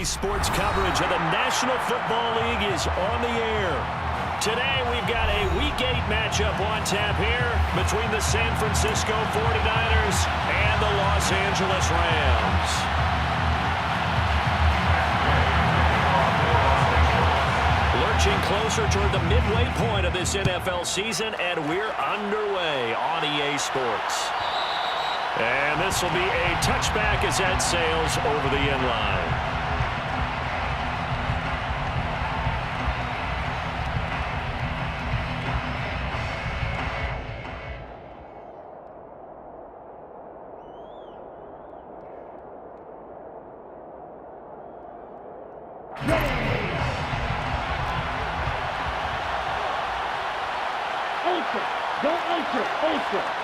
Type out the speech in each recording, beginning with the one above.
Sports coverage of the National Football League is on the air. Today we've got a Week 8 matchup on tap here between the San Francisco 49ers and the Los Angeles Rams. Lurching closer toward the midway point of this NFL season, and we're underway on EA Sports. And this will be a touchback as that sails over the end line.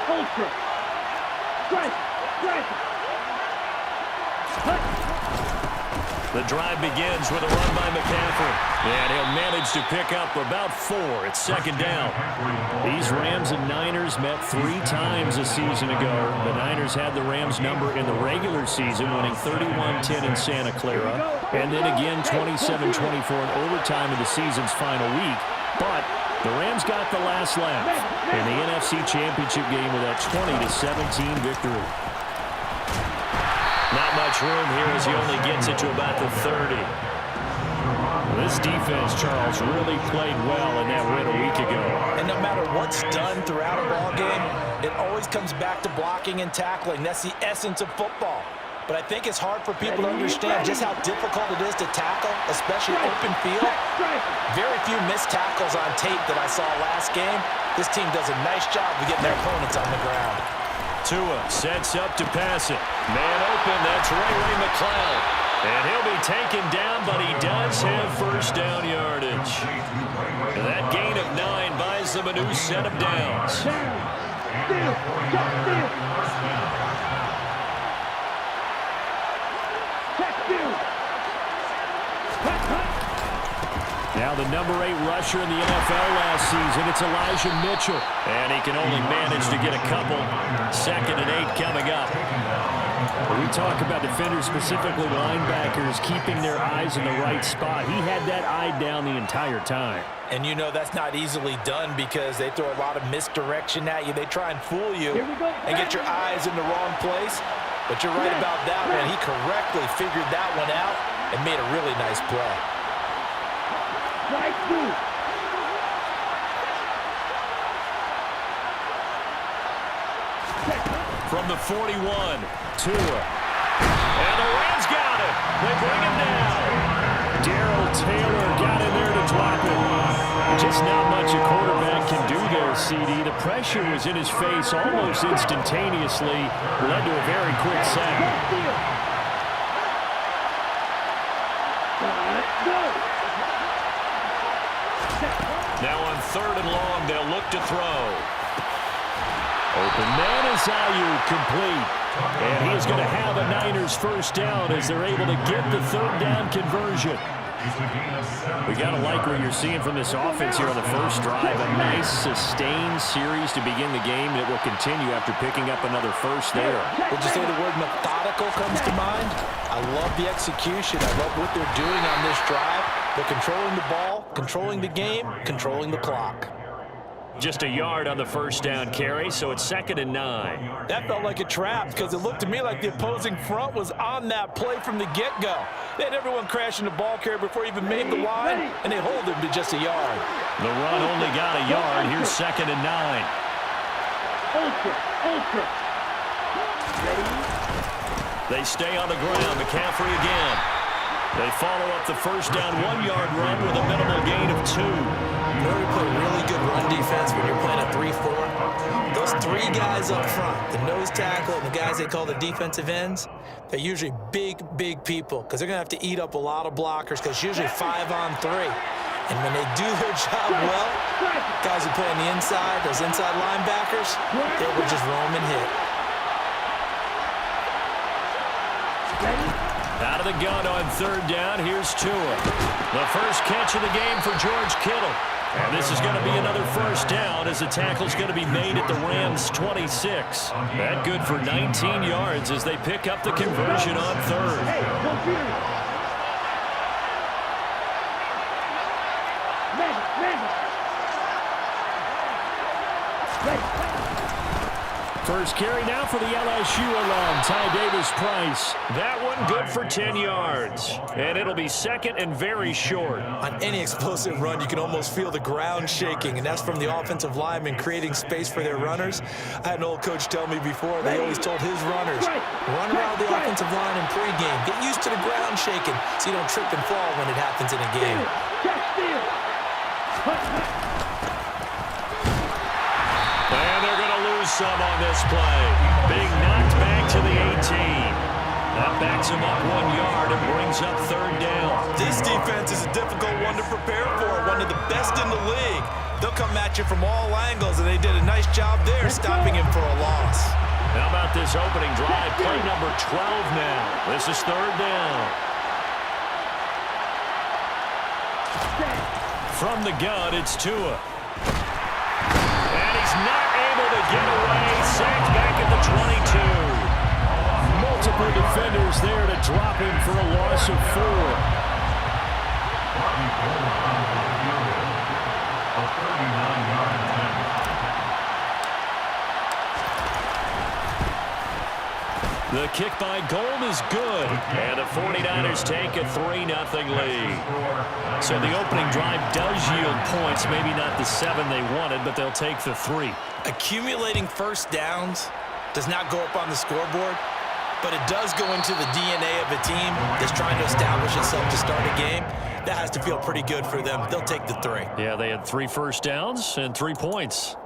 Ultra. Strike. The drive begins with a run by McCaffrey. And he'll manage to pick up about 4 at second down. These Rams and Niners met 3 times a season ago. The Niners had the Rams number in the regular season, winning 31-10 in Santa Clara. And then again 27-24 in overtime in the season's final week. But the Rams got the last laugh in the NFC Championship game with that 20-17 victory. Not much room here as he only gets it to about the 30. This defense, Charles, really played well in that win a week ago. And no matter what's done throughout a ball game, it always comes back to blocking and tackling. That's the essence of football. But I think it's hard for people to understand just how difficult it is to tackle, especially open field. Very few missed tackles on tape that I saw last game. This team does a nice job of getting their opponents on the ground. Tua sets up to pass it. Man open, that's Ray McCloud. And he'll be taken down, but he does have first down yardage. And that gain of 9 buys them a new set of downs. Now the number 8 rusher in the NFL last season, it's Elijah Mitchell. And he can only manage to get a couple. 2nd and 8 coming up. When we talk about defenders, specifically linebackers, keeping their eyes in the right spot. He had that eye down the entire time. And you know that's not easily done because they throw a lot of misdirection at you. They try and fool you and get your eyes in the wrong place. But you're right about that one. He correctly figured that one out and made a really nice play. From the 41, Tua. And the Rams got him. They bring him down. Darrell Taylor got in there to drop it. Just not much a quarterback can do there, CD. The pressure was in his face almost instantaneously. Led to a very quick sack. Now on 3rd and long, they'll look to throw. Open man is Ayuk, complete. And he is going to have a Niners first down as they're able to get the 3rd down conversion. We got to like what you're seeing from this offense here on the first drive. A nice, sustained series to begin the game that will continue after picking up another first there. Would you say the word methodical comes to mind? I love the execution. I love what they're doing on this drive. They're controlling the ball, controlling the game, controlling the clock. Just a yard on the first down carry, so it's 2nd and 9. That felt like a trap because it looked to me like the opposing front was on that play from the get-go. They had everyone crashing the ball carrier before he even made the line, and they hold him to just a yard. The run only got a yard. Here's 2nd and 9. They stay on the ground. McCaffrey again. They follow up the first down 1-yard run with a minimal gain of 2. In order to play really good run defense when you're playing a 3-4, those 3 guys up front, the nose tackle and the guys they call the defensive ends, they're usually big people because they're going to have to eat up a lot of blockers because it's usually 5-on-3. And when they do their job well, guys who play on the inside, those inside linebackers, they will just roam and hit. Out of the gun on 3rd down, here's Tua. The first catch of the game for George Kittle. And this is going to be another first down as the tackle's going to be made at the Rams' 26. That good for 19 yards as they pick up the conversion on 3rd. First carry now for the LSU alum, Ty Davis-Price. That one good for 10 yards. And it'll be second and very short. On any explosive run, you can almost feel the ground shaking, and that's from the offensive linemen creating space for their runners. I had an old coach tell me before, they always told his runners, run around the offensive line in pregame. Get used to the ground shaking so you don't trip and fall when it happens in a game. And they're going to lose some on this play. Being knocked back to the 18. That backs him up 1 yard and brings up third down. This defense is a difficult one to prepare for, one of the best in the league. They'll come at you from all angles, and they did a nice job there stopping him for a loss. How about this opening drive? Play number 12 now. This is third down. From the gun, it's Tua. And he's not able to get away. Sacked back at the 22. Multiple defenders there to drop him for a loss of 4. The kick by Gold is good. And the 49ers take a 3-0 lead. So the opening drive does yield points. Maybe not the 7 they wanted, but they'll take the 3. Accumulating first downs does not go up on the scoreboard, but it does go into the DNA of a team that's trying to establish itself to start a game. That has to feel pretty good for them. They'll take the 3. Yeah, they had 3 first downs and 3 points.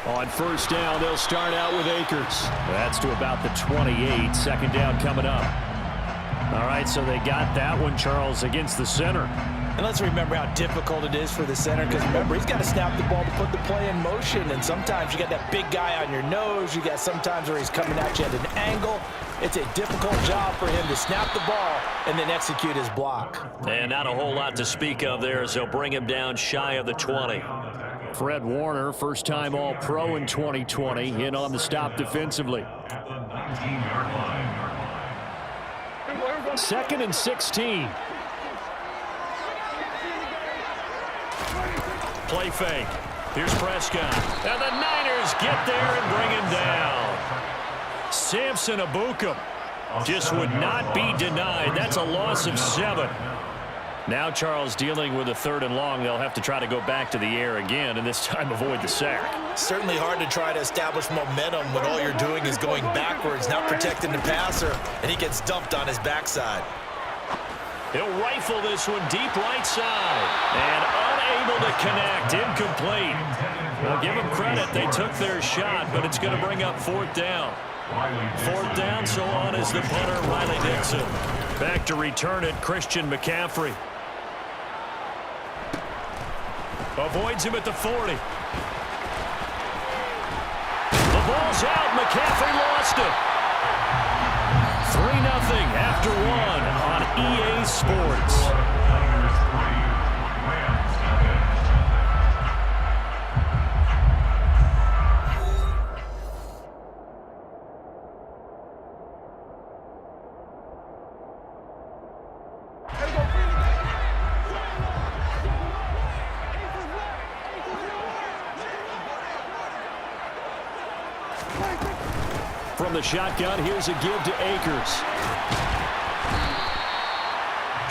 On first down, they'll start out with Akers. That's to about the 28. Second down coming up. All right, so they got that one, Charles, against the center. And let's remember how difficult it is for the center, because remember, he's got to snap the ball to put the play in motion, and sometimes you got that big guy on your nose. You got sometimes where he's coming at you at an angle. It's a difficult job for him to snap the ball and then execute his block. And not a whole lot to speak of there, as they'll bring him down shy of the 20. Fred Warner, first-time All-Pro in 2020, in on the stop defensively. Second and 16. Play fake. Here's Prescott. And the Niners get there and bring him down. Samson Ebukam just would not be denied. That's a loss of 7. Now Charles dealing with a 3rd and long. They'll have to try to go back to the air again, and this time avoid the sack. Certainly hard to try to establish momentum when all you're doing is going backwards, not protecting the passer, and he gets dumped on his backside. He'll rifle this one deep right side, and unable to connect, incomplete. Well, give them credit. They took their shot, but it's going to bring up 4th down. 4th down, so on is the punter, Riley Dixon. Back to return it, Christian McCaffrey. Avoids him at the 40. The ball's out. McCaffrey lost it. 3-0 after 1 on EA Sports. From the shotgun, here's a give to Akers.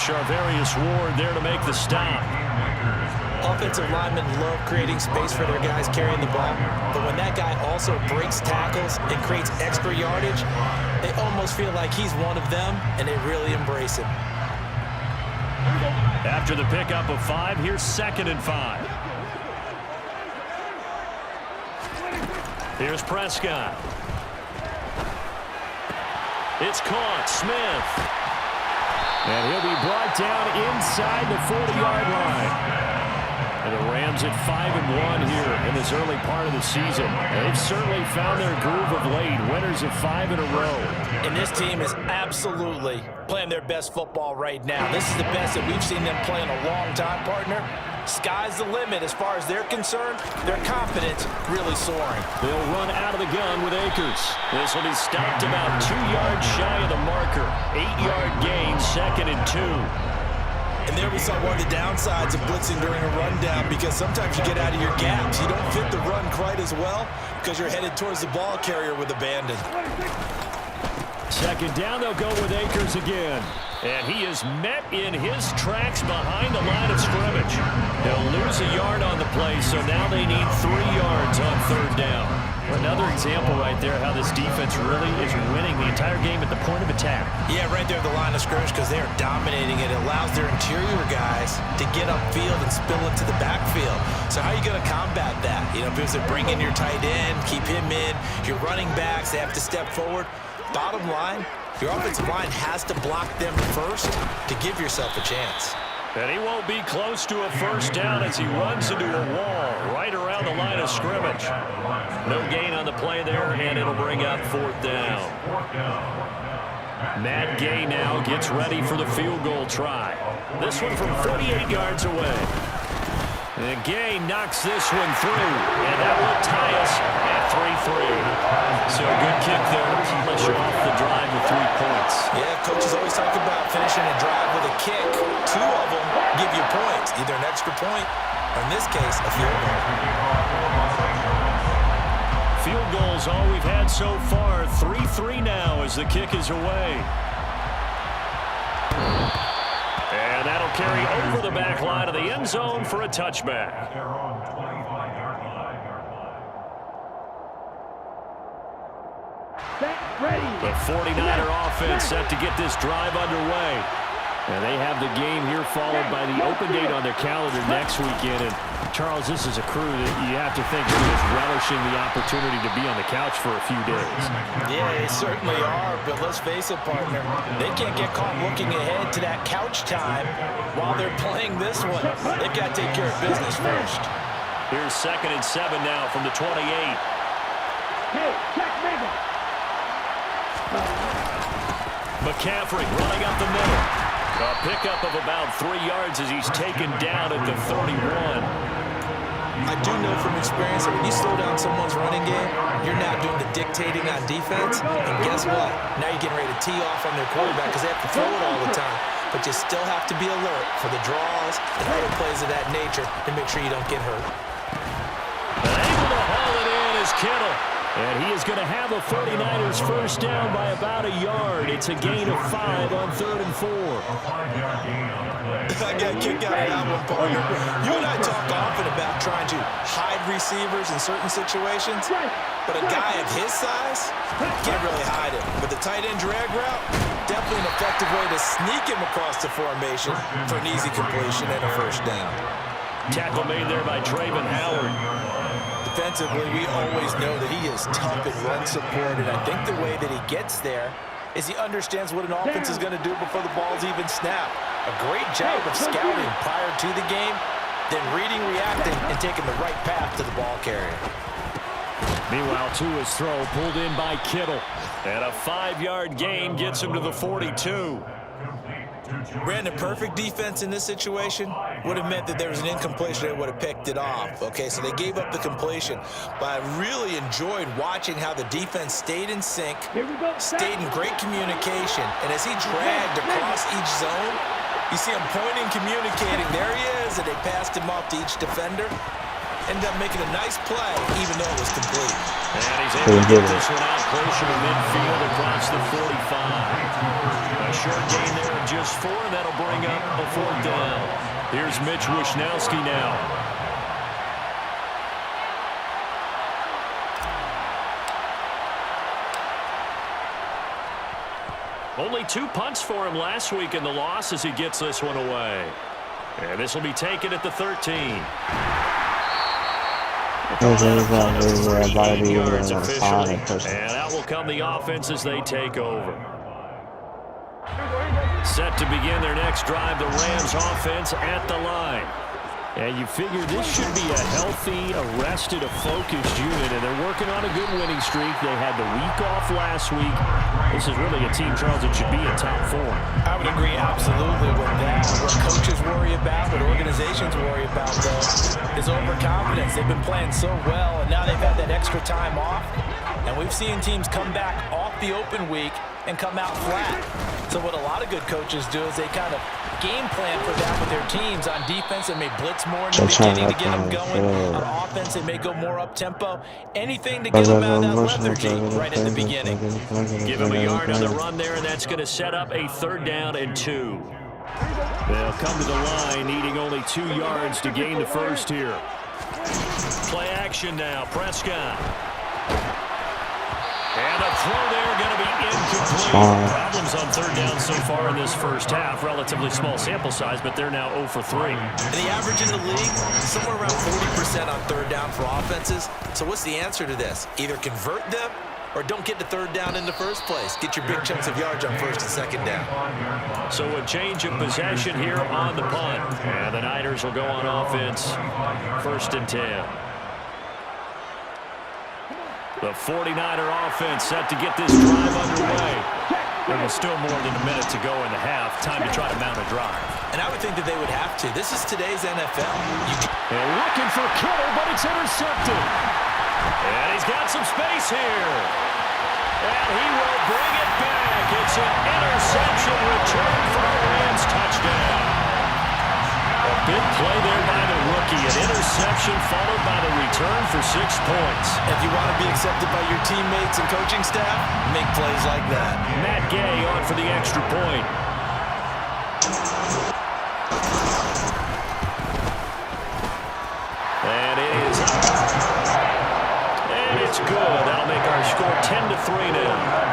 Charvarius Ward there to make the stop. Offensive linemen love creating space for their guys carrying the ball, but when that guy also breaks tackles and creates extra yardage, they almost feel like he's one of them, and they really embrace him. After the pickup of 5, here's 2nd and 5. Here's Prescott. It's caught. Smith. And he'll be brought down inside the 40-yard line. And the Rams at 5-1 here in this early part of the season. They've certainly found their groove of late. Winners of 5 in a row. And this team is absolutely playing their best football right now. This is the best that we've seen them play in a long time, partner. Sky's the limit as far as they're concerned. Their confidence really soaring. They'll run out of the gun with Akers. This will be stopped about 2 yards shy of the marker. 8-yard gain, 2nd and 2. And there we saw one of the downsides of blitzing during a rundown, because sometimes you get out of your gaps. You don't fit the run quite as well because you're headed towards the ball carrier with abandon. 2nd down, they'll go with Akers again. And he is met in his tracks behind the line of scrimmage. They'll lose a yard on the play, so now they need 3 yards on 3rd down. Another example right there how this defense really is winning the entire game at the point of attack. Yeah, right there at the line of scrimmage, because they are dominating it. It allows their interior guys to get upfield and spill into the backfield. So how are you going to combat that? You know, because they bring in your tight end, keep him in. Your running backs, they have to step forward. Bottom line, your offensive line has to block them first to give yourself a chance. And he won't be close to a 1st down as he runs into a wall right around the line of scrimmage. No gain on the play there, and it'll bring up 4th down. Matt Gay now gets ready for the field goal try. This one from 48 yards away. And Gay knocks this one through, and that will tie us at 3-3. So a good kick there to polish off the drive with 3 points. Yeah, coaches always talk about finishing a drive with a kick. 2 of them give you points, either an extra point, or in this case, a field goal. Field goals all we've had so far. 3-3 now as the kick is away. And that'll carry over the back line of the end zone for a touchback. The 49er offense set to get this drive underway. And they have the game here followed by the open date on their calendar next weekend. And Charles, this is a crew that you have to think is relishing the opportunity to be on the couch for a few days. Yeah, they certainly are. But let's face it, partner, they can't get caught looking ahead to that couch time while they're playing this one. They've got to take care of business first. Here's 2nd and 7 now from the 28. Hey, check Mega. McCaffrey running up the middle. A pickup of about 3 yards as he's taken down at the 31. I do know from experience that when you slow down someone's running game, you're now doing the dictating on defense. And guess what? Now you're getting ready to tee off on their quarterback because they have to throw it all the time. But you still have to be alert for the draws and other plays of that nature to make sure you don't get hurt. And able to haul it in is Kittle. And he is going to have a 49ers 1st down by about a yard. It's a gain of 5 on 3rd and 4. I got a kick out of that one, partner. You and I talk often about trying to hide receivers in certain situations, but a guy of his size can't really hide him. But the tight end drag route, definitely an effective way to sneak him across the formation for an easy completion and a 1st down. Tackle made there by Trayvon Howard. Defensively, we always know that he is tough in run support, and I think the way that he gets there is he understands what an offense is going to do before the ball's even snapped. A great job of scouting prior to the game, then reading, reacting, and taking the right path to the ball carrier. Meanwhile, Tua's throw pulled in by Kittle. And a 5-yard gain gets him to the 42. Brandon, perfect defense in this situation would have meant that there was an incompletion. They would have picked it off. Okay, so they gave up the completion. But I really enjoyed watching how the defense stayed in sync, stayed in great communication. And as he dragged across each zone, you see him pointing, communicating. There he is, and they passed him off to each defender. Ended up making a nice play, even though it was complete. And he's able to get this one out closer to midfield across the 45. A short gain there of just 4, and that'll bring up a 4th down. Here's Mitch Wishnowski now. Only 2 punts for him last week in the loss as he gets this one away. And this will be taken at the 13. And out will come the offense as they take over. Set to begin their next drive, the Rams offense at the line. And you figure this should be a healthy, arrested, a focused unit, and they're working on a good winning streak. They had the week off last week. This is really a team, Charles, that should be in top 4. I would agree absolutely with that. What coaches worry about, what organizations worry about, though, is overconfidence. They've been playing so well, and now they've had that extra time off. And we've seen teams come back off the open week and come out flat. So what a lot of good coaches do is they kind of game plan for that with their teams. On defense, they may blitz more in the beginning to get them going. On offense, they may go more up-tempo. Anything to get them out of that lethargy right at the beginning. Give him a yard on the run there, and that's going to set up a 3rd down and 2. They'll come to the line, needing only 2 yards to gain the first here. Play action now, Prescott. And a throw there going to be incomplete. Problems on 3rd down so far in this first half. Relatively small sample size, but they're now 0 for 3. And the average in the league, somewhere around 40% on 3rd down for offenses. So what's the answer to this? Either convert them or don't get to 3rd down in the first place. Get your big chunks of yards on 1st and 2nd down. So a change of possession here on the punt. And the Niners will go on offense. 1st and 10. The 49er offense set to get this drive underway. There was still more than a minute to go in the half. Time to try to mount a drive. And I would think that they would have to. This is today's NFL. They're looking for Kittle, but it's intercepted. And he's got some space here. And he will bring it back. It's an interception return for a Rams touchdown. A big play there by the rookie. An interception followed by the return for 6 points. If you want to be accepted by your teammates and coaching staff, make plays like that. Matt Gay on for the extra point. And it is up. And it's good. That'll make our score 10-3 now.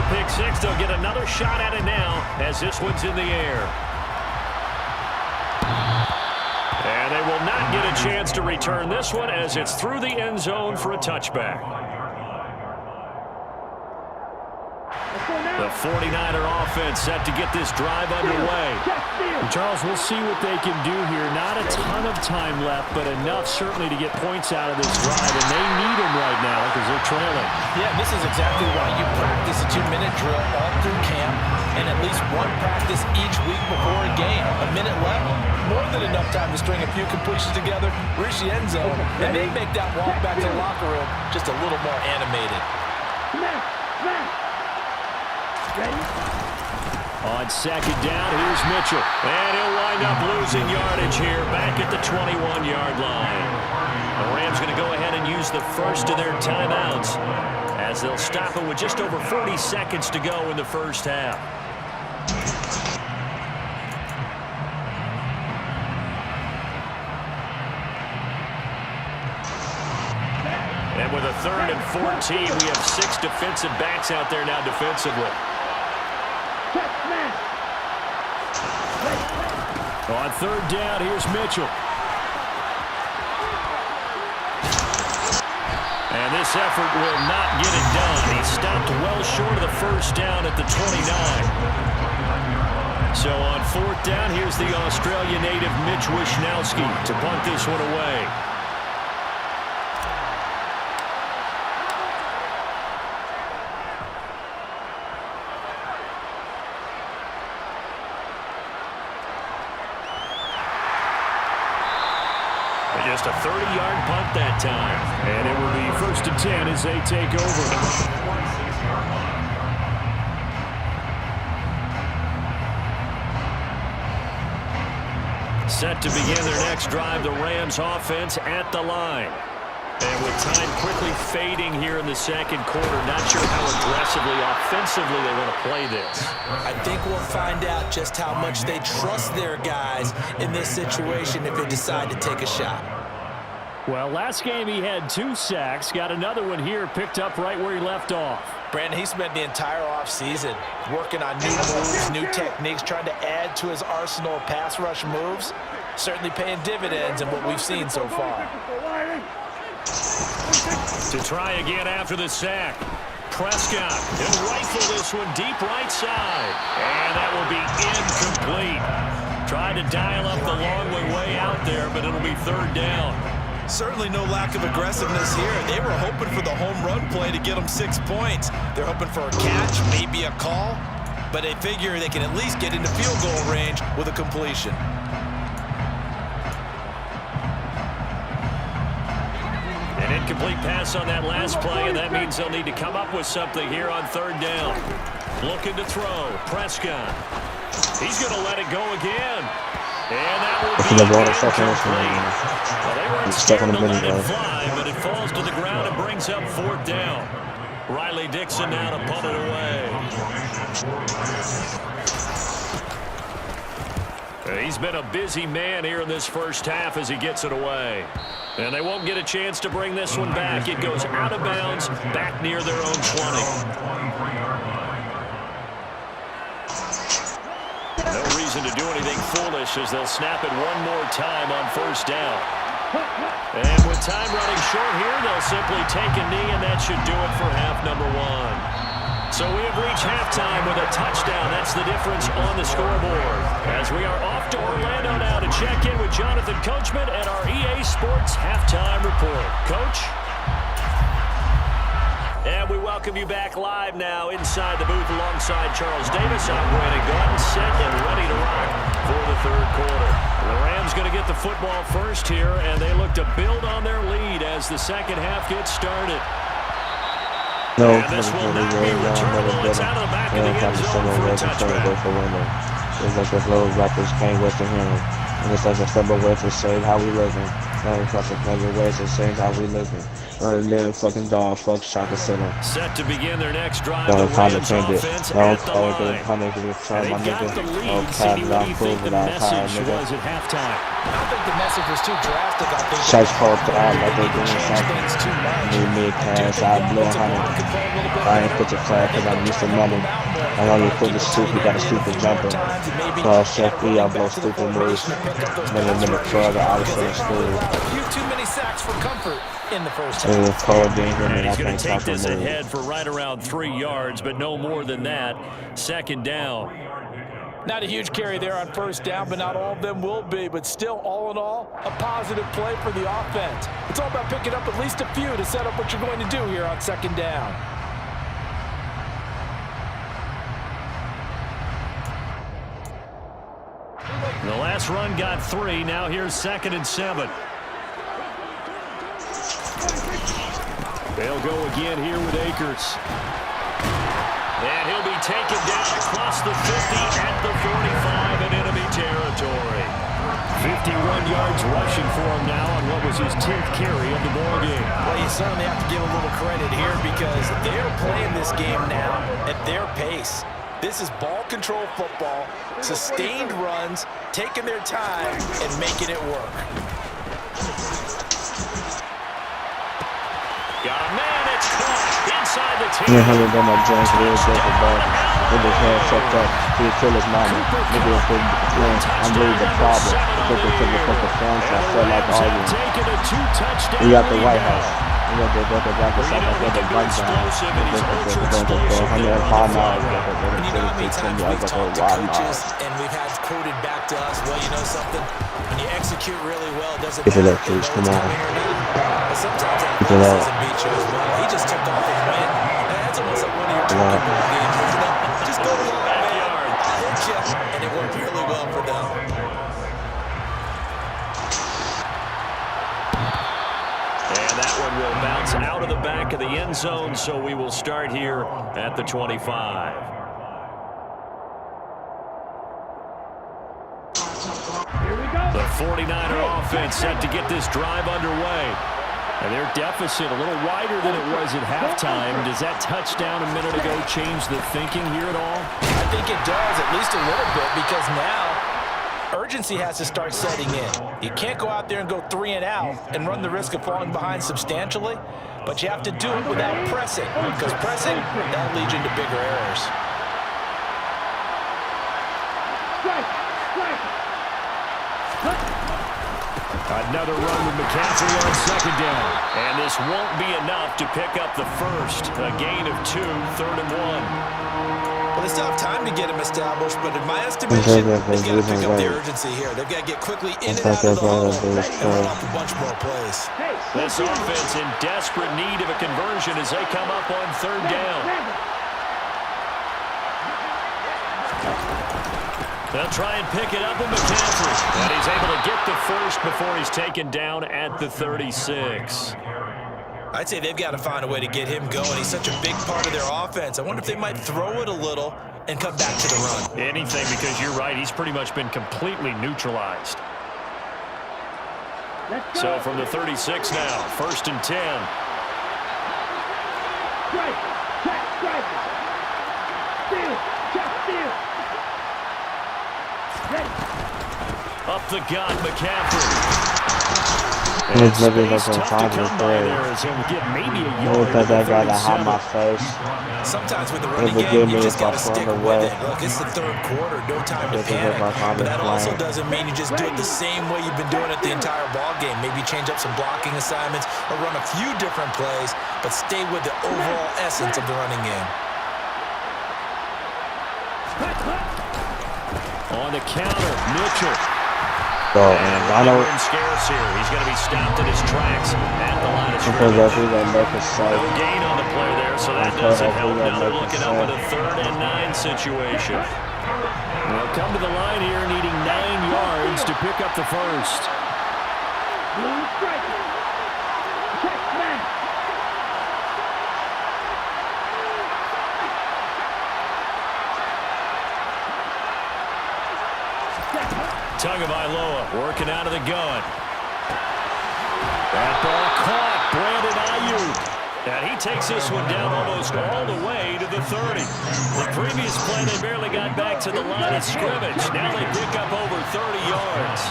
Pick 6, they'll get another shot at it now as this one's in the air. And they will not get a chance to return this one as it's through the end zone for a touchback. The 49er offense set to get this drive underway. And Charles, we'll see what they can do here. Not a ton of time left, but enough certainly to get points out of this drive. And they need them right now because they're trailing. Yeah, this is exactly why you practice a 2-minute drill all through camp and at least one practice each week before a game. A minute left, more than enough time to string a few completions together, reach the end zone, and then make that walk back to the locker room just a little more animated. On 2nd down, here's Mitchell. And he'll wind up losing yardage here back at the 21-yard line. The Rams going to go ahead and use the first of their timeouts as they'll stop it with just over 40 seconds to go in the first half. And with a 3rd and 14, we have 6 defensive backs out there now defensively. On 3rd down, here's Mitchell. And this effort will not get it done. He stopped well short of the first down at the 29. So on 4th down, here's the Australia native Mitch Wishnowsky to punt this one away. Just a 30-yard punt that time. And it will be 1st and 10 as they take over. Set to begin their next drive, the Rams offense at the line. And with time quickly fading here in the 2nd quarter, not sure how aggressively, offensively they want to play this. I think we'll find out just how much they trust their guys in this situation if they decide to take a shot. Well, last game he had 2 sacks, got another one here picked up right where he left off. Brandon, he spent the entire offseason working on new moves, new techniques, trying to add to his arsenal of pass rush moves. Certainly paying dividends in what we've seen so far. To try again after the sack. Prescott, he'll rifle this one deep right side. And that will be incomplete. Tried to dial up the long way out there, but it'll be third down. Certainly no lack of aggressiveness here. They were hoping for the home run play to get them 6 points. They're hoping for a catch, maybe a call, but they figure they can at least get into field goal range with a completion. An incomplete pass on that last play, and that means they'll need to come up with something here on third down. Looking to throw. Prescott. He's going to let it go again. And that will be incomplete. Well, they weren't scared to let it fly, but it falls to the ground and brings up fourth down. Riley Dixon now to punt it away. He's been a busy man here in this first half as he gets it away. And they won't get a chance to bring this one back. It goes out of bounds, back near their own 20. No reason to do anything foolish as they'll snap it one more time on first down. And with time running short here, they'll simply take a knee, and that should do it for half number one. So we have reached halftime with a touchdown. That's the difference on the scoreboard. As we are off to Orlando now to check in with Jonathan Coachman and our EA Sports Halftime Report. Coach? And we welcome you back live now inside the booth alongside Charles Davis. I'm Brandon Gordon, set and ready to rock for the third quarter. The Rams going to get the football first here, and they look to build on their lead as the second half gets started. No, and this will not be returnable. It's out of the back of the end zone for a touchback. It's like this little rappers can't wait to hear him. And it's like a stubborn way to say how we living. Now it's like another way to say how we living. Running little fucking dog, fuck chocolate center. Set to begin their next drive. No, The time to Rams change it. offense No, at the I'm line. calling it to try my They got nigga. the Oh, lead. Cat, Sidney, what do I'm you cool think the with that time, message nigga. was at halftime? I don't think the message was too drastic. I think Shots called to act like they doing change something. things too much. Me, cash, I blow honey. I ain't put the flag cause I'm used to money. I only put the suit, we got a stupid jumper. So I said, I blow stupid moves. Then in the club, I was in school. Too many sacks for comfort in the first It half. was cold, being here, And and I he's going can't to take talk no this more. ahead for right around 3 yards, but no more than that. Second down. Not a huge carry there on first down, but not all of them will be. But still, all in all, a positive play for the offense. It's all about picking up at least a few to set up what you're going to do here on second down. The last run got 3. Now here's 2nd and 7. They'll go again here with Akers. And he'll be taken down across the 50 at the 45 in enemy territory. 51 yards rushing for him now on what was his 10th carry of the ballgame. Well, you certainly have to give a little credit here because they're playing this game now at their pace. This is ball control football, sustained runs, taking their time and making it work. Got a man, it's caught inside the 10. Yeah, hundred them up Jones real good for ball. With his head fucked up, he would kill his mama. Nigga was for I'm really the problem. Took it to the fucking fence, I felt like arguing. We got the White House. We got the back of South Africa, the bike down. And you know how many times we've talked to coaches and we've had quoted back to us, well, you know something? When you execute really well, doesn't If it matter up, if you know please, it's come on. coming or not. But sometimes If it up. doesn't beat you as well. He just took off and went. And that's almost like one of your turkey ball games, isn't it? Just go to the backyard. And it worked really well for them. And that one will bounce out of the back of the end zone, so we will start here at the 25. The 49er offense set to get this drive underway. And their deficit a little wider than it was at halftime. Does that touchdown a minute ago change the thinking here at all? I think it does, at least a little bit, because now urgency has to start setting in. You can't go out there and go 3 and out and run the risk of falling behind substantially, but you have to do it without pressing, because pressing, that leads you into bigger errors. Another run with McCaffrey on second down. And this won't be enough to pick up the first. A gain of 2, 3rd and 1. Well, they still have time to get him established, but in my estimation, they've got to pick up the urgency here. They've got to get quickly in and out of the huddle and run off a bunch more plays. This offense in desperate need of a conversion as they come up on 3rd down. They'll try and pick it up with McCaffrey. And he's able to get the first before he's taken down at the 36. I'd say they've got to find a way to get him going. He's such a big part of their offense. I wonder if they might throw it a little and come back to the run. Anything, because you're right. He's pretty much been completely neutralized. So from the 36 now, 1st and 10. Strike, check, strike. Steal, check, steal. Up the gut, McCaffrey. It's maybe like a time to play. That guy to hide my face. Sometimes with the running game, you just got to stick with it. Look, it's the 3rd quarter, no time to panic. But that also doesn't mean you just do it the same way you've been doing it the entire ball game. Maybe change up some blocking assignments or run a few different plays, but stay with the overall essence of the running game. On the counter, Mitchell. I know. Scarce here. He's going to be stopped in his tracks at the line of because scrimmage. no gain on the play there, so that doesn't help. Now they're looking up at a 3rd and 9 situation. They'll come to the line here needing 9 yards to pick up the first. Check, man. Tagovailoa working out of the gun. That ball caught. Brandon Ayuk. And he takes this one down almost all the way to the 30. The previous play, they barely got back to the line of scrimmage. Now they pick up over 30 yards.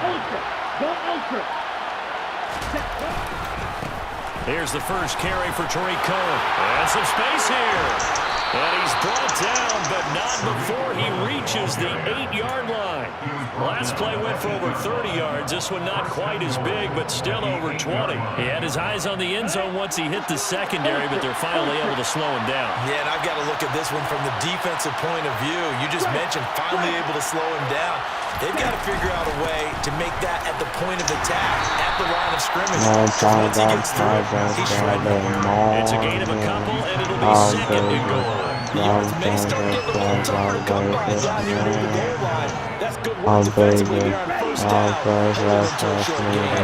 Ultra. Go ultra. Here's the first carry for Tariq Cohen. And some space here. And he's brought down, but not before he reaches the 8-yard line. Last play went for over 30 yards. This one not quite as big, but still over 20. He had his eyes on the end zone once he hit the secondary, but they're finally able to slow him down. Yeah, and I've got to look at this one from the defensive point of view. You just mentioned finally able to slow him down. They've got to figure out a way to make that at the point of attack, at the line of scrimmage. Once he gets through, he's shredding. It's a gain of a couple, and it'll be 2nd and goal. The yards may start getting a little tougher to come by. Glad you're near the goal line. That's good work defensively here on 1st down. Total short gain.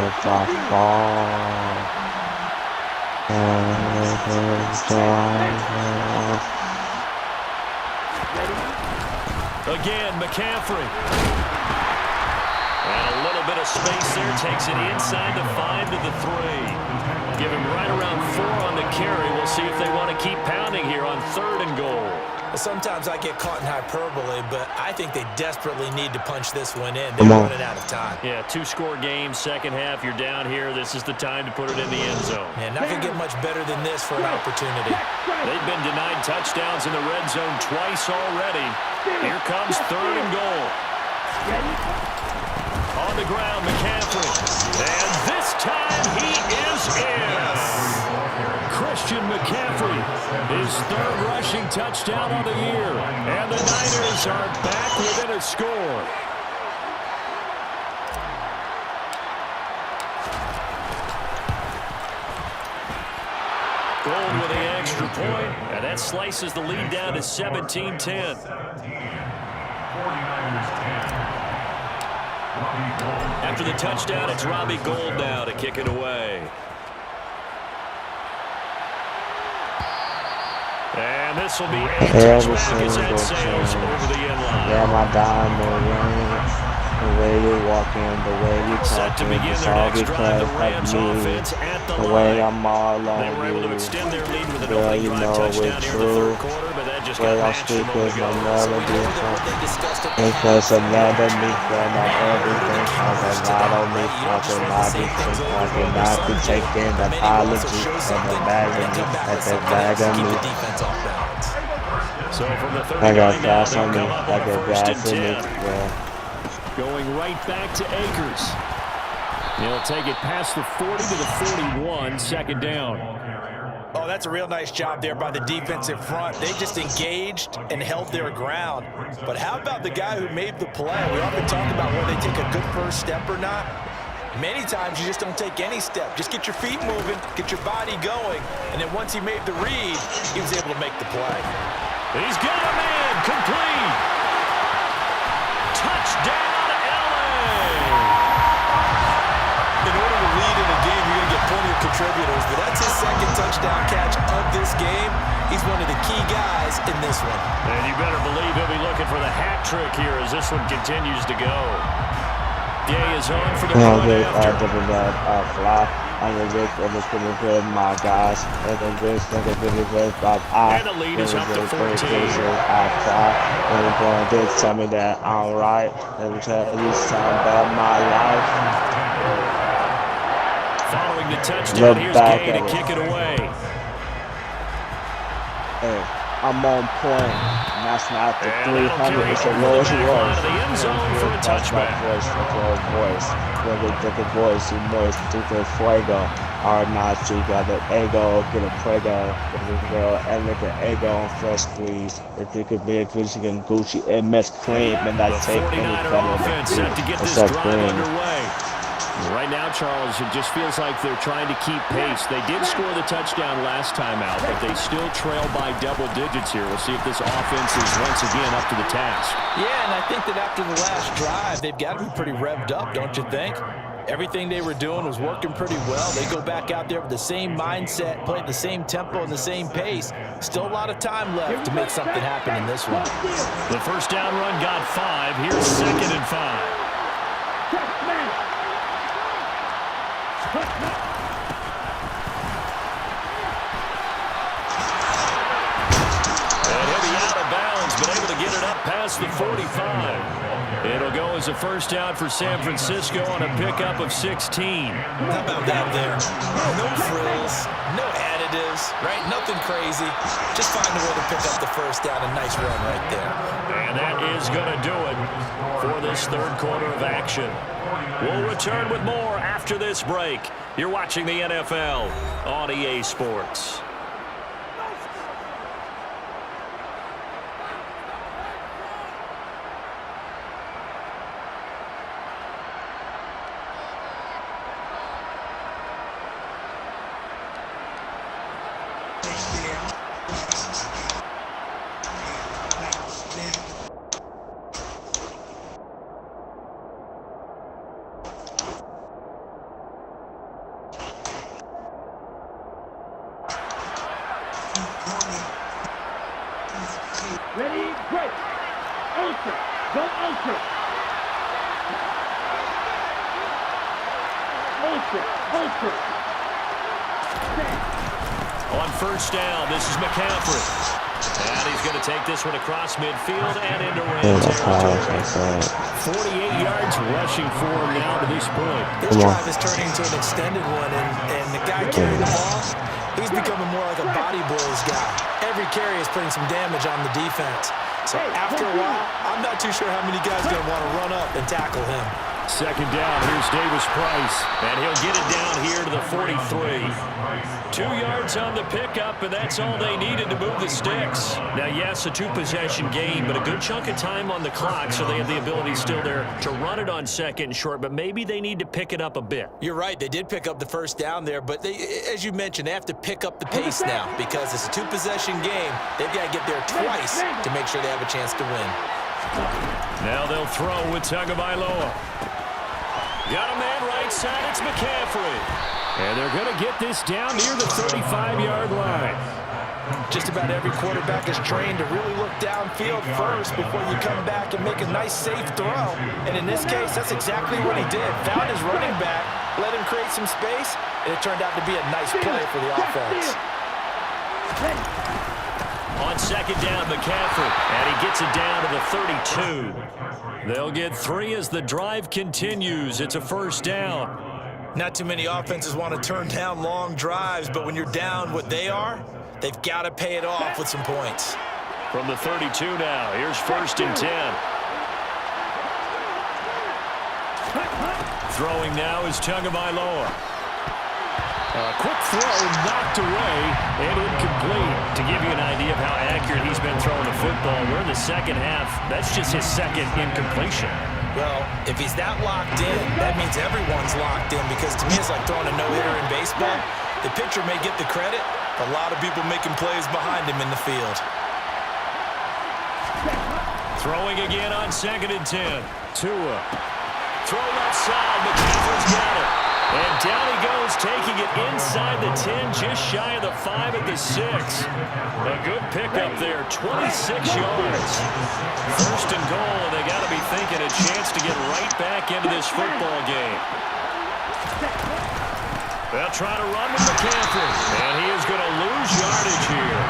Again, McCaffrey. And a little bit of space there. Takes it inside the 5 to the 3. Give him right around 4 on the carry. We'll see if they want to keep pounding here on 3rd and goal. Well, sometimes I get caught in hyperbole, but I think they desperately need to punch this one in. They're running out of time. Yeah, 2-score game, second half. You're down here. This is the time to put it in the end zone. Yeah, not going to get much better than this for an opportunity. They've been denied touchdowns in the red zone twice already. Here comes 3rd and goal. On the ground, McCaffrey. And this time he is in. Christian McCaffrey, his 3rd rushing touchdown on the year. And the Niners are back within a score. Gold with the extra point, and that slices the lead down to 17-10. After the touchdown, it's Robbie Gould now to kick it away. And this will be a touchback as that sails over the end line. Yeah, my diamond. The way you walk in, the way you Set to talk in, begin it's their all next drive. The because Rams of me. offense at the The way line. I'm all They on were able to you. extend their lead with an Girl, opening you drive know touchdown it's here in the true. third quarter, but that just Way got I matched a speak moment is ago. my So we melody. know that what they discussed at the Because half, of underneath when I everything has a lot on me. right? You I don't just run the cannot be same things over I and over. cannot be Some do, taking but many will also apology show and the something bag and of then me come back at with the something bag else to of keep me. the defense off balance. So from the I 39 got now, fast they'll on me come up on like a a first and gas in it. 10. Yeah. Going right back to Akers. He'll take it past the 40 to the 41, second down. Oh, that's a real nice job there by the defensive front. They just engaged and held their ground. But how about the guy who made the play? We often talk about whether they take a good first step or not. Many times you just don't take any step. Just get your feet moving, get your body going, and then once he made the read, he was able to make the play. He's got a man, complete. Touchdown, LA. In order to lead in a game, you're going to get plenty of contributors, but that's his second touchdown catch of this game. He's one of the key guys in this one. And you better believe he'll be looking for the hat trick here as this one continues to go. Day is on for the point after. Fly. I'm a big of this pretty good, my guys. And the best thing is really good, but And the lead is up to 14. I cry. And you're going to tell me that I'm right. Let me tell you something about my life. Following the touchdown, Look here's back Gay at to it. kick it away. Hey, I'm on point. And that's not the And that'll 300. carry It's it the over lowest the back line voice. of the end zone for a touchback. Voice. When they get the voice, you moist, do the fuego. Or not, you got the ego, get a prego. Get a girl, and look at ego on fresh squeeze. If you could be a Gucci and Gucci, and Miss Cream, and I The take any 49er better offense than set to get this Except drive Cream. underway. Right now, Charles, it just feels like they're trying to keep pace. They did score the touchdown last time out, but they still trail by double digits here. We'll see if this offense is once again up to the task. Yeah, and I think that after the last drive, they've got to be pretty revved up, don't you think? Everything they were doing was working pretty well. They go back out there with the same mindset, play at the same tempo and the same pace. Still a lot of time left to make something happen in this one. The first down run got 5. Here's 2nd and 5. And he'll be out of bounds, but able to get it up past the 45. It'll go as a first down for San Francisco on a pickup of 16. How about that there? No frills, no additives, right? Nothing crazy. Just find a way to pick up the first down. A nice run right there. And that is going to do it for this third quarter of action. We'll return with more after this break. You're watching the NFL on EA Sports. Ready, break. Ultra. Go ultra. Ultra. Ultra. Set. On first down, this is McCaffrey. And he's going to take this one across midfield and into Rams territory. 48 yards rushing for him now to this point. This drive is turning into an extended one, and the guy carrying the ball, he's becoming more like a body blows guy. Every carry is putting some damage on the defense. So after a while, I'm not too sure how many guys are going to want to run up and tackle him. Second down, here's Davis Price, and he'll get it down here to the 43. 2 yards on the pickup, and that's all they needed to move the sticks. Now, yes, a two-possession game, but a good chunk of time on the clock, so they have the ability still there to run it on second and short, but maybe they need to pick it up a bit. You're right. They did pick up the first down there, but they, as you mentioned, they have to pick up the pace now because it's a two-possession game. They've got to get there twice to make sure they have a chance to win. Now they'll throw with Tagovailoa. Got a man right side, it's McCaffrey. And they're going to get this down near the 35-yard line. Just about every quarterback is trained to really look downfield first before you come back and make a nice, safe throw. And in this case, that's exactly what he did. Found his running back, let him create some space, and it turned out to be a nice play for the offense. On second down, McCaffrey, and he gets it down to the 32. They'll get 3 as the drive continues. It's a first down. Not too many offenses want to turn down long drives, but when you're down what they are, they've got to pay it off with some points. From the 32 now, here's first and 10. Throwing now is Tagovailoa. Quick throw knocked away and incomplete. To give you an idea of how accurate he's been throwing the football, we're in the second half. That's just his second incompletion. Well, if he's that locked in, that means everyone's locked in, because to me it's like throwing a no-hitter in baseball. The pitcher may get the credit, but a lot of people making plays behind him in the field. Throwing again on second and 10. Tua. Throw left side. McCaffrey's got it. And down he goes, taking it inside the 10, just shy of the 5 at the 6. A good pickup there, 26 yards. First and goal, and they got to be thinking a chance to get right back into this football game. They'll try to run with McCaffrey, and he is going to lose yardage here.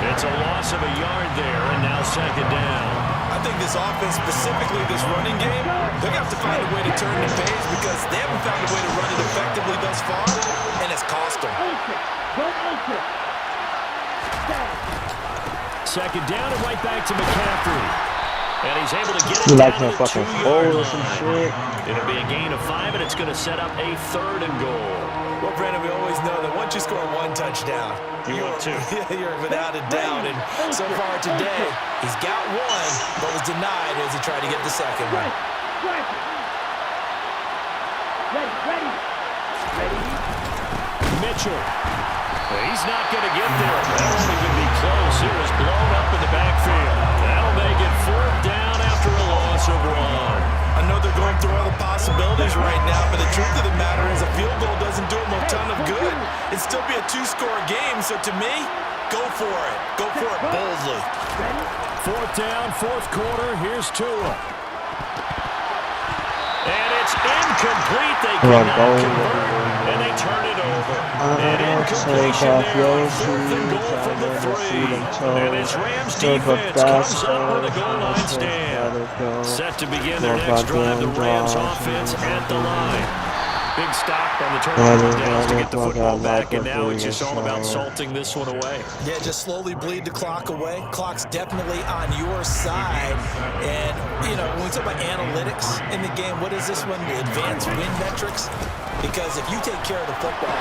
It's a loss of a yard there, and now second down. I think this offense, specifically this running game, they're going to have to find a way to turn the page, because they haven't found a way to run it effectively thus far, and it's cost them. Second down and right back to McCaffrey. And he's able to get it You down like to him the fucking 2-yard fold or line. some shit? It'll be a gain of 5, and it's going to set up a third and goal. Well, Brandon, we always know that once you score one touchdown, want two. You're without a doubt. And so far today, he's got one, but was denied as he tried to get the second one. Mitchell. He's not going to get there. That won't even be close. It was blown up in the backfield. That'll make it 4th down after a loss of 1. I know they're going through all the possibilities right now, but the truth of the matter is a field goal doesn't do them a ton of good. It'd still be a 2-score game, so to me, go for it. Go for it boldly. 4th down, 4th quarter. Here's Tua. And it's incomplete. They cannot convert, and they turn it over. An incompletion there. 4th and goal from the 3. And this Rams defense comes up with a goal line stand. Set to begin their next drive, the Rams offense at the line. Big stop on the turnover downs to get the football back, and now it's just all about salting this one away. Yeah, just slowly bleed the clock away. Clock's definitely on your side. And, you know, when we talk about analytics in the game, what is this one? The advanced win metrics? Because if you take care of the football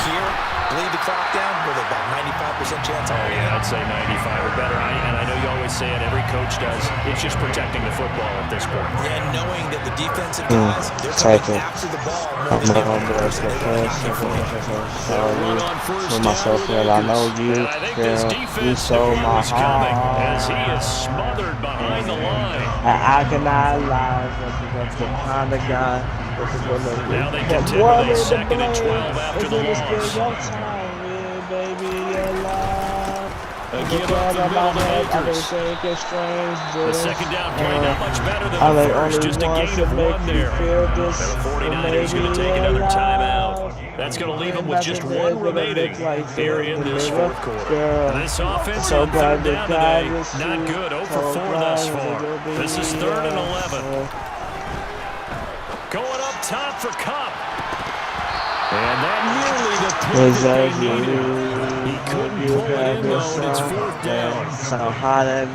here, bleed the clock down, with about 95% chance. Oh, yeah, I'd say 95 or better. And I know you always say it, every coach does. It's just protecting the football at this point. And knowing that the defensive guys, they're coming after the ball more than For myself, that I know you stole my heart. As he is smothered behind the line. I cannot lie, that's the kind of guy. Now they continue the 2nd and 12 after the loss. Again up the middle to Akers. The second down play not much better than the first, just a gain of 1 there. The 49ers going to take another timeout. That's going to leave them with just 1 remaining here in this 4th quarter. This offense on 3rd down today, not good, 0 for 4 thus far. This is 3rd and 11. Going up top for Cup. And that nearly the play that they needed. He couldn't pull it in, though, and it's 4th down.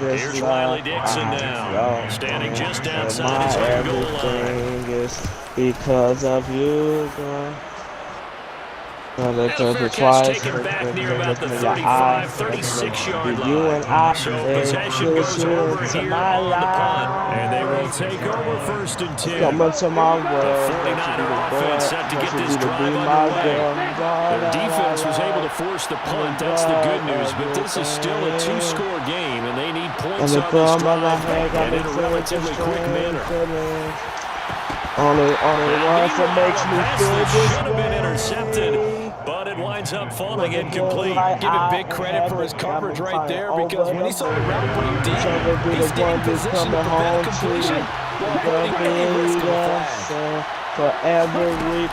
Here's Riley Dixon now, standing just outside his own goal line. Because of you, girl. And a fair catch taken back near about the 35, 36-yard line. So possession goes over here on the punt. And they will take over 1st and 10. The 49er offense set to get this drive underway. Their defense was able to force the punt. That's the good news. But this is still a 2-score game, and they need points on this drive and in a relatively quick manner. Only one that makes me feel this should have been intercepted, but it winds winds up falling incomplete. Give him big credit for his coverage right there, because when he saw the route break deep, he stayed in position to prevent a completion.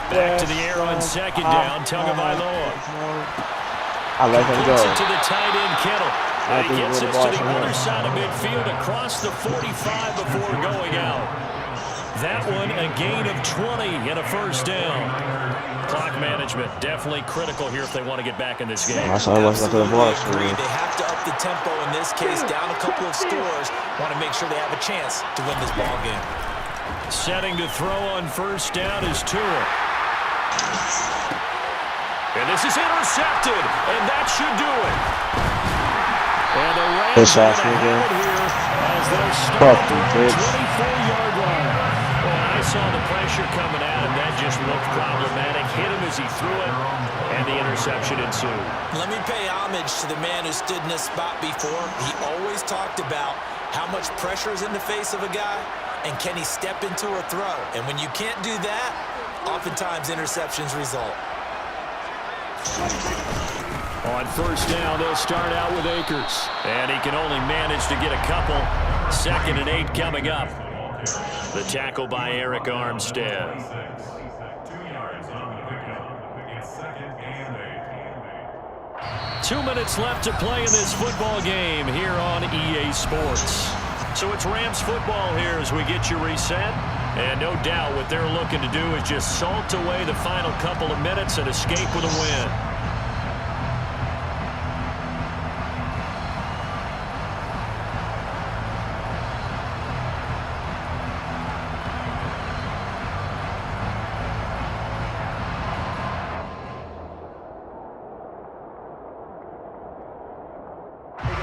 Back to the air on second down. Tagovailoa. I let him go. Puts it to the tight end, Kittle. And he gets us to the other side of midfield across the 45 before going out. That one a gain of 20 and a first down. Clock management definitely critical here if they want to get back in this game. Absolutely agree. They have to up the tempo in this case, down a couple of scores. Want to make sure they have a chance to win this ball game. Setting to throw on first down is Tua. And this is intercepted, and that should do it. And the Rams are ahead here as they're starting at the 24-yard line. Well, I saw the pressure coming at him. That just looked problematic. Hit him as he threw it, and the interception ensued. Let me pay homage to the man who stood in this spot before. He always talked about how much pressure is in the face of a guy, and can he step into a throw? And when you can't do that, oftentimes interceptions result. On first down, they'll start out with Akers. And he can only manage to get a couple. 2nd and 8 coming up. The tackle by Eric Armstead. 2 minutes left to play in this football game here on EA Sports. So it's Rams football here as we get you reset. And no doubt what they're looking to do is just salt away the final couple of minutes and escape with a win.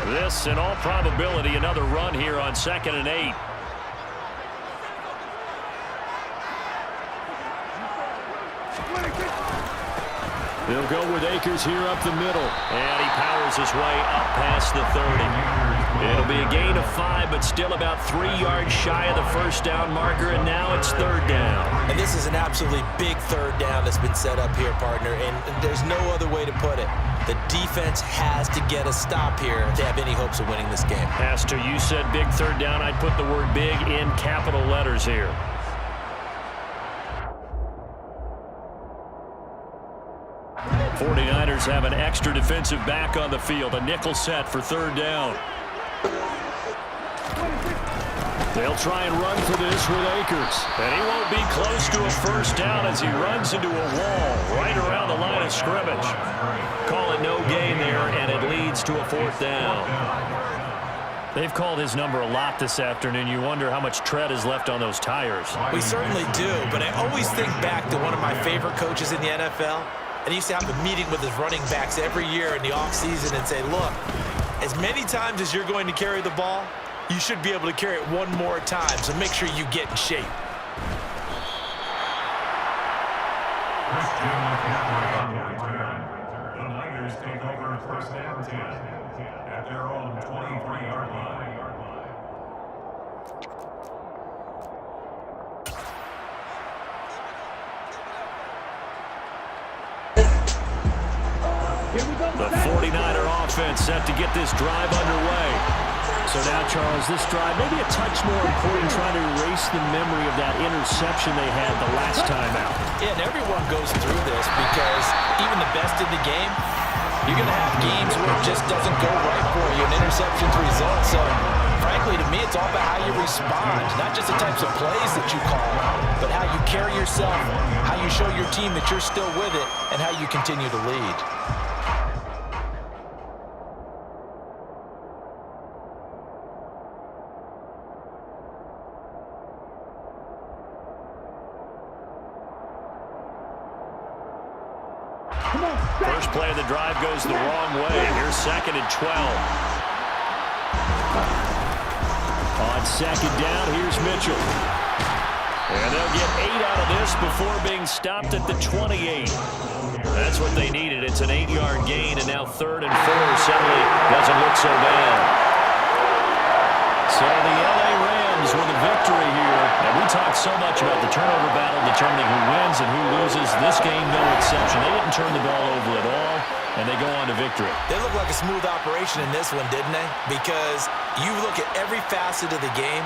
This, in all probability, another run here on 2nd and 8. They'll go with Akers here up the middle. And he powers his way up past the 30. It'll be a gain of 5, but still about 3 yards shy of the first down marker, and now it's 3rd down. And this is an absolutely big 3rd down that's been set up here, partner, and there's no other way to put it. The defense has to get a stop here if they have any hopes of winning this game. Pastor, you said big 3rd down. I'd put the word big in capital letters here. '49ers have an extra defensive back on the field. A nickel set for 3rd down. They'll try and run for this with Akers. And he won't be close to a first down as he runs into a wall right around the line of scrimmage. Call it no gain there, and it leads to a 4th down. They've called his number a lot this afternoon. You wonder how much tread is left on those tires. We certainly do, but I always think back to one of my favorite coaches in the NFL. And he used to have a meeting with his running backs every year in the offseason and say, look, as many times as you're going to carry the ball, you should be able to carry it one more time, so make sure you get in shape. The Niners take over 1st and 10 at their own 23-yard line. The 49er offense set to get this drive underway. So now, Charles, this drive maybe a touch more important, trying to erase the memory of that interception they had the last time out. Yeah, and everyone goes through this because even the best in the game, you're going to have games where it just doesn't go right for you, and interceptions result. So, frankly, to me, it's all about how you respond, not just the types of plays that you call, but how you carry yourself, how you show your team that you're still with it, and how you continue to lead. First play of the drive goes the wrong way. Here's 2nd and 12. On 2nd down, here's Mitchell. And they'll get 8 out of this before being stopped at the 28. That's what they needed. It's an 8-yard gain, and now 3rd and 4 suddenly doesn't look so bad. So the LA Rams with a victory here. And we talked so much about the turnover battle determining who wins and who loses. This game, no exception. They didn't turn the ball over at all, and they go on to victory. They look like a smooth operation in this one, didn't they? Because you look at every facet of the game,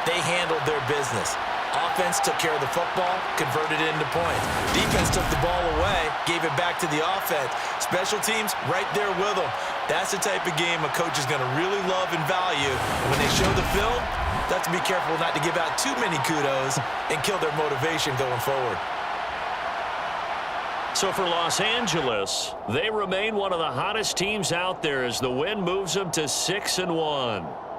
they handled their business. Offense took care of the football, converted it into points. Defense took the ball away, gave it back to the offense. Special teams, right there with them. That's the type of game a coach is going to really love and value. And when they show the film, they have to be careful not to give out too many kudos and kill their motivation going forward. So for Los Angeles, they remain one of the hottest teams out there as the win moves them to 6-1.